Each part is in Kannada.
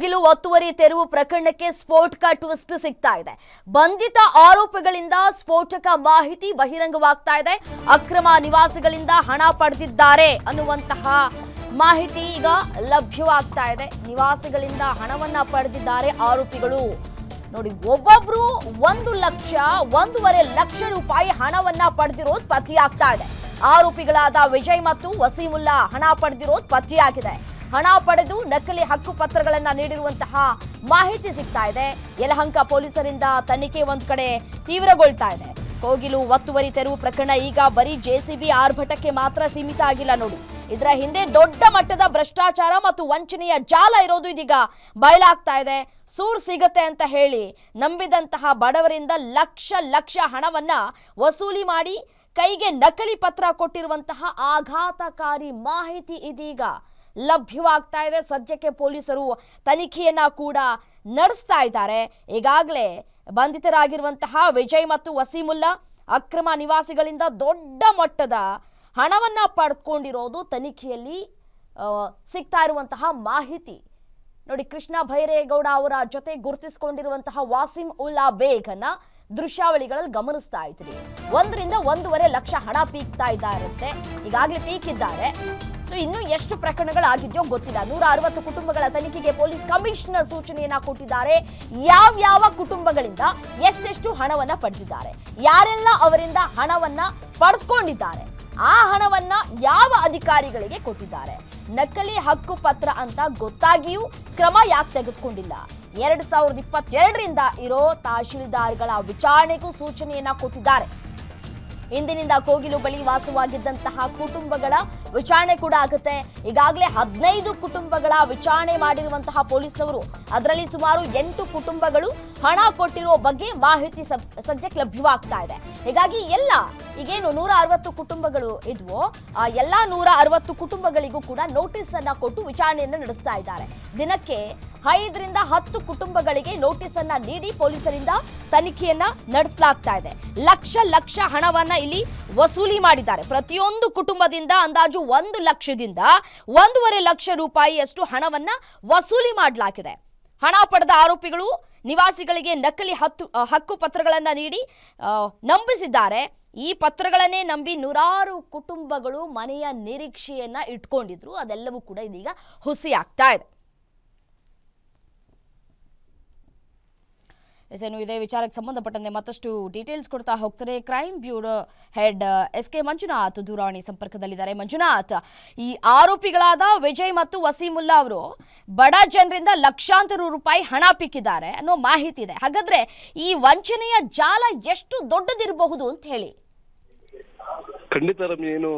ಕೋಗಿಲು ಒತ್ತುವರಿ ತೆರವು ಪ್ರಕರಣಕ್ಕೆ ಸ್ಫೋಟಕ ಟ್ವಿಸ್ಟ್ ಸಿಗ್ತಾ ಇದೆ. ಬಂಧಿತ ಆರೋಪಿಗಳಿಂದ ಸ್ಫೋಟಕ ಮಾಹಿತಿ ಬಹಿರಂಗವಾಗ್ತಾ ಇದೆ. ಅಕ್ರಮ ನಿವಾಸಿಗಳಿಂದ ಹಣ ಪಡೆದಿದ್ದಾರೆ ಅನ್ನುವಂತಹ ಮಾಹಿತಿ ಈಗ ಲಭ್ಯವಾಗ್ತಾ ಇದೆ. ನಿವಾಸಿಗಳಿಂದ ಹಣವನ್ನ ಪಡೆದಿದ್ದಾರೆ ಆರೋಪಿಗಳು. ನೋಡಿ, ಒಬ್ಬೊಬ್ರು 1 ಲಕ್ಷ 1.5 ಲಕ್ಷ ರೂಪಾಯಿ ಹಣವನ್ನ ಪಡೆದಿರೋದು ಪತ್ತೆಯಾಗ್ತಾ ಇದೆ. ಆರೋಪಿಗಳಾದ ವಿಜಯ್ ಮತ್ತು ವಸೀಮುಲ್ಲಾ ಹಣ ಪಡೆದಿರೋದು ಪತ್ತೆಯಾಗಿದೆ. ಹಣ ಪಡೆದು ನಕಲಿ ಹಕ್ಕು ಪತ್ರಗಳನ್ನ ನೀಡಿರುವಂತಹ ಮಾಹಿತಿ ಸಿಗ್ತಾ ಇದೆ. ಯಲಹಂಕ ಪೊಲೀಸರಿಂದ ತನಿಖೆ ಒಂದ್ ಕಡೆ ತೀವ್ರಗೊಳ್ತಾ ಇದೆ. ಕೋಗಿಲು ಒತ್ತುವರಿ ತೆರವು ಪ್ರಕರಣ ಈಗ ಬರೀ ಜೆಸಿಬಿ ಆರ್ಭಟಕ್ಕೆ ಮಾತ್ರ ಸೀಮಿತ ಆಗಿಲ್ಲ. ನೋಡಿ, ಇದರ ಹಿಂದೆ ದೊಡ್ಡ ಮಟ್ಟದ ಭ್ರಷ್ಟಾಚಾರ ಮತ್ತು ವಂಚನೆಯ ಜಾಲ ಇರೋದು ಇದೀಗ ಬಯಲಾಗ್ತಾ ಇದೆ. ಸೂರ್ ಸಿಗತ್ತೆ ಅಂತ ಹೇಳಿ ನಂಬಿದಂತಹ ಬಡವರಿಂದ ಲಕ್ಷ ಹಣವನ್ನ ವಸೂಲಿ ಮಾಡಿ ಕೈಗೆ ನಕಲಿ ಪತ್ರ ಕೊಟ್ಟಿರುವಂತಹ ಆಘಾತಕಾರಿ ಮಾಹಿತಿ ಇದೀಗ ಲಭ್ಯವಾಗ್ತಾ ಇದೆ. ಸದ್ಯಕ್ಕೆ ಪೊಲೀಸರು ತನಿಖೆಯನ್ನ ಕೂಡ ನಡೆಸ್ತಾ ಇದ್ದಾರೆ. ಈಗಾಗಲೇ ಬಂಧಿತರಾಗಿರುವಂತಹ ವಿಜಯ್ ಮತ್ತು ವಸೀಮುಲ್ಲಾ ಅಕ್ರಮ ನಿವಾಸಿಗಳಿಂದ ದೊಡ್ಡ ಮಟ್ಟದ ಹಣವನ್ನ ಪಡೆದುಕೊಂಡಿರೋದು ತನಿಖೆಯಲ್ಲಿ ಸಿಗ್ತಾ ಇರುವಂತಹ ಮಾಹಿತಿ. ನೋಡಿ, ಕೃಷ್ಣ ಭೈರೇಗೌಡ ಅವರ ಜೊತೆ ಗುರುತಿಸಿಕೊಂಡಿರುವಂತಹ ವಾಸಿಂ ಉಲ್ಲಾ ಬೇಗನ್ನ ದೃಶ್ಯಾವಳಿಗಳಲ್ಲಿ ಗಮನಿಸ್ತಾ ಇದ್ರಿ. 1 ರಿಂದ 1.5 ಲಕ್ಷ ಹಣ ಪೀಕ್ತಾ ಇದ್ದಾರಂತೆ. ಈಗಾಗಲೇ ಪೀಕಿದ್ದಾರೆ. ಸೊ ಇನ್ನು ಎಷ್ಟು ಪ್ರಕರಣಗಳಾಗಿದೆಯೋ ಗೊತ್ತಿಲ್ಲ. 160 ಕುಟುಂಬಗಳ ತನಿಖೆಗೆ ಪೊಲೀಸ್ ಕಮಿಷನರ್ ಸೂಚನೆಯನ್ನ ಕೊಟ್ಟಿದ್ದಾರೆ. ಯಾವ ಕುಟುಂಬಗಳಿಂದ ಎಷ್ಟೆಷ್ಟು ಹಣವನ್ನ ಪಡೆದಿದ್ದಾರೆ, ಯಾರೆಲ್ಲ ಅವರಿಂದ ಹಣವನ್ನ ಪಡೆದುಕೊಂಡಿದ್ದಾರೆ, ಆ ಹಣವನ್ನ ಯಾವ ಅಧಿಕಾರಿಗಳಿಗೆ ಕೊಟ್ಟಿದ್ದಾರೆ, ನಕಲಿ ಹಕ್ಕು ಪತ್ರ ಅಂತ ಗೊತ್ತಾಗಿಯೂ ಕ್ರಮ ಯಾಕೆ ತೆಗೆದುಕೊಂಡಿಲ್ಲ. 2022ರಿಂದ ಇರೋ ತಹಶೀಲ್ದಾರ್ಗಳ ವಿಚಾರಣೆಗೂ ಸೂಚನೆಯನ್ನ ಕೊಟ್ಟಿದ್ದಾರೆ. ಇಂದಿನಿಂದ ಕೋಗಿಲು ಬಳಿ ವಾಸವಾಗಿದ್ದಂತಹ ಕುಟುಂಬಗಳ ವಿಚಾರಣೆ ಕೂಡ ಆಗುತ್ತೆ. ಈಗಾಗಲೇ 15 ಕುಟುಂಬಗಳ ವಿಚಾರಣೆ ಮಾಡಿರುವಂತಹ ಪೊಲೀಸ್ನವರು ಅದರಲ್ಲಿ ಸುಮಾರು 8 ಕುಟುಂಬಗಳು ಹಣ ಕೊಟ್ಟಿರುವ ಬಗ್ಗೆ ಮಾಹಿತಿ ಸದ್ಯಕ್ಕೆ ಲಭ್ಯವಾಗ್ತಾ ಇದೆ. ಹೀಗಾಗಿ ಈಗೇನು 160 ಕುಟುಂಬಗಳು ಇದ್ವೋ ಆ ಎಲ್ಲಾ 160 ಕುಟುಂಬಗಳಿಗೂ ಕೂಡ ನೋಟಿಸ್ ಅನ್ನ ಕೊಟ್ಟು ವಿಚಾರಣೆಯನ್ನು ನಡೆಸ್ತಾ ಇದ್ದಾರೆ. ದಿನಕ್ಕೆ 5 ರಿಂದ 10 ಕುಟುಂಬಗಳಿಗೆ ನೋಟಿಸ್ ಅನ್ನ ನೀಡಿ ಪೊಲೀಸರಿಂದ ತನಿಖೆಯನ್ನ ನಡೆಸಲಾಗ್ತಾ ಇದೆ. ಲಕ್ಷ ಹಣವನ್ನ ಇಲ್ಲಿ ವಸೂಲಿ ಮಾಡಿದ್ದಾರೆ. ಪ್ರತಿಯೊಂದು ಕುಟುಂಬದಿಂದ ಅಂದಾಜು 1 ಲಕ್ಷದಿಂದ 1.5 ಲಕ್ಷ ರೂಪಾಯಿಯಷ್ಟು ಹಣವನ್ನ ವಸೂಲಿ ಮಾಡಲಾಗಿದೆ. ಹಣ ಪಡೆದ ಆರೋಪಿಗಳು ನಿವಾಸಿಗಳಿಗೆ ನಕಲಿ ಹಕ್ಕು ಪತ್ರಗಳನ್ನ ನೀಡಿ ನಂಬಿಸಿದ್ದಾರೆ. ಈ ಪತ್ರಗಳನ್ನೇ ನಂಬಿ 100 ಕುಟುಂಬಗಳು ಮನೆಯ ನಿರೀಕ್ಷೆಯನ್ನ ಇಟ್ಕೊಂಡಿದ್ರು. ಅದೆಲ್ಲವೂ ಕೂಡ ಇದೀಗ ಹುಸಿಯಾಗ್ತಾ ಇದೆ. ಇದೇ ವಿಚಾರಕ್ಕೆ ಸಂಬಂಧಪಟ್ಟಂತೆ ಮತ್ತಷ್ಟು ಡೀಟೇಲ್ಸ್ ಕೊಡ್ತಾ ಹೋಗ್ತಾರೆ crime bureau head SK Manjunath ದೂರವಾಣಿ ಸಂಪರ್ಕದಲ್ಲಿದ್ದಾರೆ. ಮಂಜುನಾಥ್, ಈ ಆರೋಪಿಗಳಾದ ವಿಜಯ್ ಮತ್ತು ವಸೀಮುಲ್ಲಾ ಅವರು ಬಡ ಜನರಿಂದ ಲಕ್ಷಾಂತರ ರೂಪಾಯಿ ಹಣ ಪಿಕ್ಕಿದ್ದಾರೆ ಅನ್ನೋ ಮಾಹಿತಿ ಇದೆ. ಹಾಗಾದ್ರೆ ಈ ವಂಚನೆಯ ಜಾಲ ಎಷ್ಟು ದೊಡ್ಡದಿರಬಹುದು ಅಂತ ಹೇಳಿ. ಖಂಡಿತ ರಮ್ಯ, ಏನು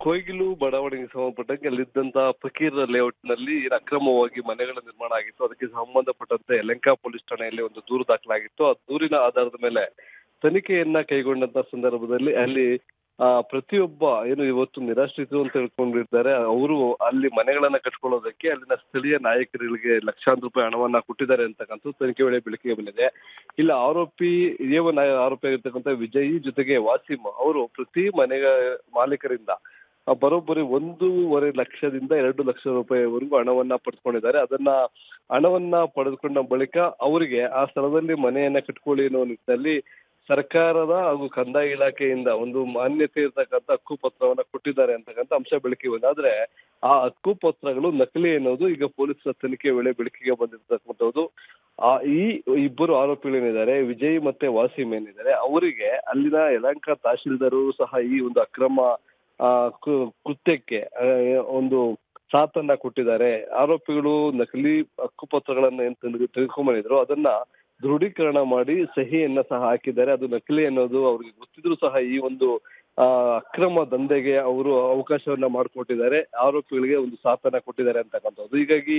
ಕೋಗಿಲು ಬಡಾವಣೆಗೆ ಸಂಬಂಧಪಟ್ಟಂಗೆ ಅಲ್ಲಿದ್ದಂತಹ ಫಕೀರ್ ಲೇಔಟ್ ನಲ್ಲಿ ಅಕ್ರಮವಾಗಿ ಮನೆಗಳ ನಿರ್ಮಾಣ ಆಗಿತ್ತು. ಅದಕ್ಕೆ ಸಂಬಂಧಪಟ್ಟಂತೆ ಯಲಹಂಕ ಪೊಲೀಸ್ ಠಾಣೆಯಲ್ಲಿ ಒಂದು ದೂರು ದಾಖಲಾಗಿತ್ತು. ಆ ದೂರಿನ ಆಧಾರದ ಮೇಲೆ ತನಿಖೆಯನ್ನ ಕೈಗೊಂಡಂತ ಸಂದರ್ಭದಲ್ಲಿ ಅಲ್ಲಿ ಪ್ರತಿಯೊಬ್ಬ ಏನು ಇವತ್ತು ನಿರಾಶ್ರಿತರು ಅಂತ ಹೇಳ್ಕೊಂಡಿರ್ತಾರೆ ಅವರು ಅಲ್ಲಿ ಮನೆಗಳನ್ನ ಕಟ್ಕೊಳ್ಳೋದಕ್ಕೆ ಅಲ್ಲಿನ ಸ್ಥಳೀಯ ನಾಯಕರಿಗೆ ಲಕ್ಷಾಂತರ ರೂಪಾಯಿ ಹಣವನ್ನ ಕೊಟ್ಟಿದ್ದಾರೆ ಅಂತಕ್ಕಂಥ ತನಿಖೆ ವೇಳೆ ಬೆಳಕಿಗೆ ಬಂದಿದೆ. ಇಲ್ಲ ಆರೋಪಿ ಆಗಿರ್ತಕ್ಕಂಥ ವಿಜಯ್ ಜೊತೆಗೆ ವಾಸಿಂ ಅವರು ಪ್ರತಿ ಮನೆಯ ಮಾಲೀಕರಿಂದ ಬರೋಬ್ಬರಿ 1.5 ಲಕ್ಷದಿಂದ 2 ಲಕ್ಷ ರೂಪಾಯಿವರೆಗೂ ಹಣವನ್ನ ಪಡೆದುಕೊಂಡಿದ್ದಾರೆ. ಹಣವನ್ನ ಪಡೆದುಕೊಂಡ ಬಳಿಕ ಅವರಿಗೆ ಆ ಸ್ಥಳದಲ್ಲಿ ಮನೆಯನ್ನ ಕಟ್ಕೊಳ್ಳಿ ಅನ್ನೋ ನಿಟ್ಟಿನಲ್ಲಿ ಸರ್ಕಾರದ ಹಾಗೂ ಕಂದಾಯ ಇಲಾಖೆಯಿಂದ ಒಂದು ಮಾನ್ಯತೆ ಇರ್ತಕ್ಕಂಥ ಹಕ್ಕುಪತ್ರವನ್ನ ಕೊಟ್ಟಿದ್ದಾರೆ ಅಂತಕ್ಕಂಥ ಅಂಶ ಬೆಳಕಿಗೆ ಬಂದ. ಆದ್ರೆ ಆ ಹಕ್ಕುಪತ್ರಗಳು ನಕಲಿ ಅನ್ನೋದು ಈಗ ಪೊಲೀಸರ ತನಿಖೆ ವೇಳೆ ಬೆಳಕಿಗೆ ಬಂದಿರ್ತಕ್ಕಂಥದ್ದು. ಈ ಇಬ್ಬರು ಆರೋಪಿಗಳೇನಿದ್ದಾರೆ, ವಿಜಯ್ ಮತ್ತೆ ವಾಸಿಂ ಏನಿದ್ದಾರೆ, ಅವರಿಗೆ ಅಲ್ಲಿನ ಯಲಹಂಕ ತಹಶೀಲ್ದಾರು ಸಹ ಈ ಒಂದು ಅಕ್ರಮ ಕೃತ್ಯಕ್ಕೆ ಒಂದು ಸಾಥನ್ನ ಕೊಟ್ಟಿದ್ದಾರೆ. ಆರೋಪಿಗಳು ನಕಲಿ ಹಕ್ಕುಪತ್ರಗಳನ್ನ ಏನ್ ತೆಗೆದುಕೊಂಡ್ಬಂದಿದ್ರು ಅದನ್ನ ದೃಢೀಕರಣ ಮಾಡಿ ಸಹಿಯನ್ನ ಸಹ ಹಾಕಿದ್ದಾರೆ. ಅದು ನಕಲಿ ಅನ್ನೋದು ಅವ್ರಿಗೆ ಗೊತ್ತಿದ್ರು ಸಹ ಈ ಒಂದು ಅಕ್ರಮ ದಂಧೆಗೆ ಅವರು ಅವಕಾಶವನ್ನ ಮಾಡಿಕೊಟ್ಟಿದ್ದಾರೆ. ಆರೋಪಿಗಳಿಗೆ ಒಂದು ಸಾಥನ್ನ ಕೊಟ್ಟಿದ್ದಾರೆ ಅಂತಕ್ಕಂಥದ್ದು. ಹೀಗಾಗಿ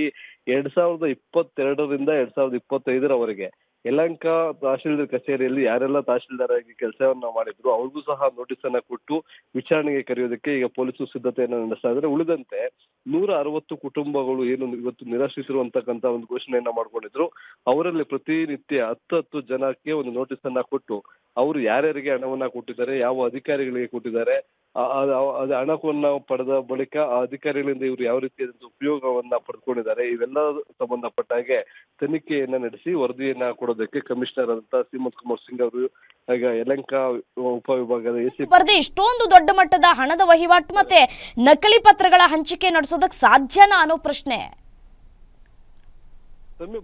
2022ರಿಂದ 2025ರವರೆಗೆ ಯಲಹಂಕ ತಹಶೀಲ್ದಾರ್ ಕಚೇರಿಯಲ್ಲಿ ಯಾರೆಲ್ಲ ತಹಶೀಲ್ದಾರ್ ಆಗಿ ಕೆಲಸವನ್ನ ಮಾಡಿದ್ರು ಅವ್ರಿಗೂ ಸಹ ನೋಟಿಸ್ ಅನ್ನ ಕೊಟ್ಟು ವಿಚಾರಣೆಗೆ ಕರೆಯೋದಕ್ಕೆ ಈಗ ಪೊಲೀಸರು ಸಿದ್ಧತೆಯನ್ನು ನಡೆಸ್ತಾ ಇದ್ದಾರೆ. ಉಳಿದಂತೆ 160 ಕುಟುಂಬಗಳು ಏನು ಇವತ್ತು ನಿರಾಶ್ರಿತರು ಅಂತಕ್ಕಂಥ ಒಂದು ಘೋಷಣೆಯನ್ನ ಮಾಡ್ಕೊಂಡಿದ್ರು, ಅವರಲ್ಲಿ ಪ್ರತಿನಿತ್ಯ 10 ಜನಕ್ಕೆ ಒಂದು ನೋಟಿಸ್ ಅನ್ನ ಕೊಟ್ಟು ಅವರು ಯಾರ್ಯಾರಿಗೆ ಹಣವನ್ನ ಕೊಟ್ಟಿದ್ದಾರೆ, ಯಾವ ಅಧಿಕಾರಿಗಳಿಗೆ ಕೊಟ್ಟಿದ್ದಾರೆ, ಅದು ಹಣವನ್ನ ಪಡೆದ ಬಳಿಕ ಆ ಅಧಿಕಾರಿಗಳಿಂದ ಇವರು ಯಾವ ರೀತಿಯಾದಂತ ಉಪಯೋಗವನ್ನ ಪಡೆದುಕೊಂಡಿದ್ದಾರೆ, ಇವೆಲ್ಲ ಸಂಬಂಧಪಟ್ಟ ಹಾಗೆ ತನಿಖೆಯನ್ನ ನಡೆಸಿ ವರದಿಯನ್ನ ಕೊಡೋದಕ್ಕೆ ಕಮಿಷನರ್ ಅಂತ ಸೀಮಂತ್ ಕುಮಾರ್ ಸಿಂಗ್ ಅವರು ಈಗ ಯಲಹಂಕ ಉಪವಿಭಾಗದ ಎಸಿ ಬರದೆ ಇಷ್ಟೊಂದು ದೊಡ್ಡ ಮಟ್ಟದ ಹಣದ ವಹಿವಾಟು ಮತ್ತೆ ನಕಲಿ ಪತ್ರಗಳ ಹಂಚಿಕೆ ನಡೆಸೋದಕ್ಕೆ ಸಾಧ್ಯನಾ ಅನ್ನೋ ಪ್ರಶ್ನೆ.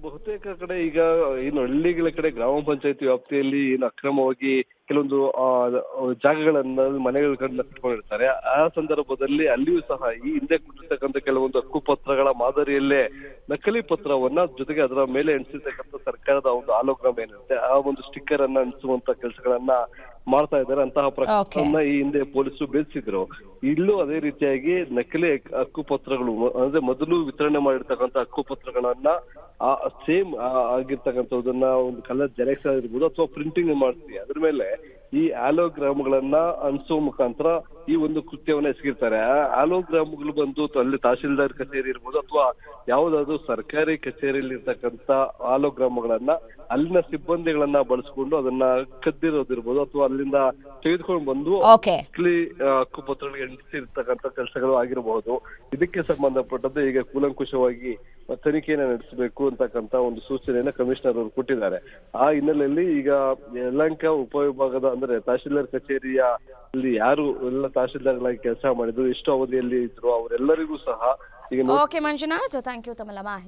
ಬಹುತೇಕ ಕಡೆ ಈಗ ಏನು ಹಳ್ಳಿಗಳ ಕಡೆ ಗ್ರಾಮ ಪಂಚಾಯತಿ ವ್ಯಾಪ್ತಿಯಲ್ಲಿ ಏನು ಅಕ್ರಮವಾಗಿ ಕೆಲವೊಂದು ಜಾಗಗಳನ್ನ ಮನೆಗಳನ್ನ ಕಟ್ಕೊಂಡಿರ್ತಾರೆ. ಆ ಸಂದರ್ಭದಲ್ಲಿ ಅಲ್ಲಿಯೂ ಸಹ ಈ ಹಿಂದೆ ಕೊಟ್ಟಿರ್ತಕ್ಕಂಥ ಕೆಲವೊಂದು ಹಕ್ಕುಪತ್ರಗಳ ಮಾದರಿಯಲ್ಲೇ ನಕಲಿ ಪತ್ರವನ್ನ ಜೊತೆಗೆ ಅದರ ಮೇಲೆ ಅಂಟಿಸಿರ್ತಕ್ಕಂಥ ಸರ್ಕಾರದ ಒಂದು ಆಲೋಗ್ರಾಮ್ ಏನಿರುತ್ತೆ ಆ ಒಂದು ಸ್ಟಿಕ್ಕರ್ ಅನ್ನ ಅಂಟಿಸುವಂತ ಕೆಲಸಗಳನ್ನ ಮಾಡ್ತಾ ಇದ್ದಾರೆ. ಅಂತಹ ಪ್ರಕರಣವನ್ನ ಈ ಹಿಂದೆ ಪೊಲೀಸರು ಬೇಧಿಸಿದ್ರು. ಇಲ್ಲೂ ಅದೇ ರೀತಿಯಾಗಿ ನಕಲಿ ಹಕ್ಕುಪತ್ರಗಳು ಅಂದ್ರೆ ಮೊದಲು ವಿತರಣೆ ಮಾಡಿರ್ತಕ್ಕಂಥ ಹಕ್ಕುಪತ್ರಗಳನ್ನ ಸೇಮ್ ಆಗಿರ್ತಕ್ಕಂಥದನ್ನ ಒಂದು ಕಲರ್ ಜೆರಾಕ್ಸ್ ಆಗಿರ್ಬೋದು ಅಥವಾ ಪ್ರಿಂಟಿಂಗ್ ಮಾಡಿಸಿ ಅದ್ರ ಮೇಲೆ ಈ ಆಲೋಗ್ರಾಮ್ಗಳನ್ನ ಅಂಟಿಸುವ ಮುಖಾಂತರ ಈ ಒಂದು ಕೃತ್ಯವನ್ನ ಎಸಗಿರ್ತಾರೆ. ಆಲೋಗ್ರಾಮ್ಗಳು ಬಂದು ಅಲ್ಲಿ ತಹಶೀಲ್ದಾರ್ ಕಚೇರಿ ಇರ್ಬೋದು ಅಥವಾ ಯಾವುದಾದ್ರು ಸರ್ಕಾರಿ ಕಚೇರಿಯಲ್ಲಿ ಇರ್ತಕ್ಕಂಥ ಆಲೋಗ್ರಾಮ್ಗಳನ್ನ ಅಲ್ಲಿನ ಸಿಬ್ಬಂದಿಗಳನ್ನ ಬಳಸ್ಕೊಂಡು ಅದನ್ನ ಕದ್ದಿರೋದಿರ್ಬೋದು ಅಥವಾ ಅಲ್ಲಿಂದ ತೆಗೆದುಕೊಂಡು ಬಂದು ಹಕ್ಕುಪತ್ರಗಳಿಗೆ ಅಂಟಿಸಿರ್ತಕ್ಕಂಥ ಕೆಲಸಗಳು ಆಗಿರಬಹುದು. ಇದಕ್ಕೆ ಸಂಬಂಧಪಟ್ಟದ್ದು ಈಗ ಕೂಲಂಕುಷವಾಗಿ ತನಿಖೆಯನ್ನ ನಡೆಸಬೇಕು ಅಂತಕ್ಕಂಥ ಒಂದು ಸೂಚನೆಯನ್ನ ಕಮಿಷನರ್ ಅವರು ಕೊಟ್ಟಿದ್ದಾರೆ. ಆ ಹಿನ್ನೆಲೆಯಲ್ಲಿ ಈಗ ಯಲಹಂಕ ಉಪವಿಭಾಗದ ಅಂದ್ರೆ ತಹಶೀಲ್ದಾರ್ ಕಚೇರಿಯ ಅಲ್ಲಿ ಯಾರು ಎಲ್ಲ ತಹಶೀಲ್ದಾರ್ಗಳಾಗಿ ಕೆಲಸ ಮಾಡಿದ್ರು, ಎಷ್ಟು ಅವಧಿಯಲ್ಲಿ ಇದ್ರು ಅವರೆಲ್ಲರಿಗೂ ಸಹ ಈಗ ಓಕೆ ಮಂಜುನಾಥ್, ಥ್ಯಾಂಕ್ ಯು ತಮ್ಮೆಲ್ಲ ಮಾಹಿತಿ.